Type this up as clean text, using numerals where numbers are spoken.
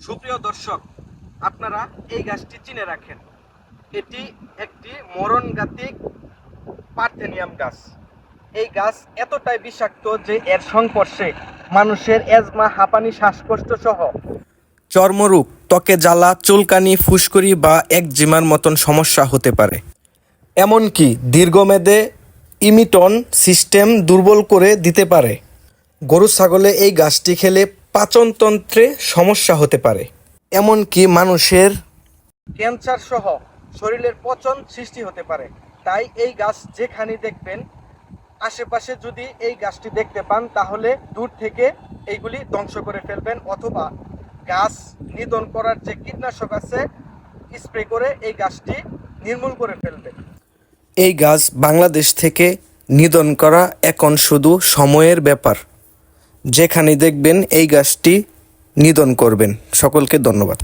সুপ্রিয় দর্শক, আপনারা এই গাছটি চিনে রাখেন। এটি একটি মরণঘাতিক পার্থেনিয়াম গাছ। এই গাছ এতটাই বিষাক্ত যে এর সংস্পর্শে মানুষের অ্যাজমা, হাঁপানি, শ্বাসকষ্ট সহ চর্মরোগ, ত্বকে জ্বালা, চুলকানি, ফুসকুড়ি বা একজিমার মতন সমস্যা হতে পারে। এমনকি দীর্ঘমেয়াদে ইমিউন সিস্টেম দুর্বল করে দিতে পারে। গরু ছাগলে এই গাছটি খেলে পাচনতন্ত্রে সমস্যা হতে পারে। এমনকি মানুষের ক্যান্সার সহ শরীরের পচন সৃষ্টি হতে পারে। তাই এই গাছ যেখানে দেখবেন, আশেপাশে যদি এই গাছটি দেখতে পান তাহলে দূর থেকে এইগুলি ধ্বংস করে ফেলবেন, অথবা গাছ নিধন করার যে কীটনাশক আছে স্প্রে করে এই গাছটি নির্মূল করে ফেলবেন। এই গাছ বাংলাদেশ থেকে নিধন করা এখন শুধু সময়ের ব্যাপার। যেখানে দেখবেন এই গাছটি নিধন করবেন। সকলকে ধন্যবাদ।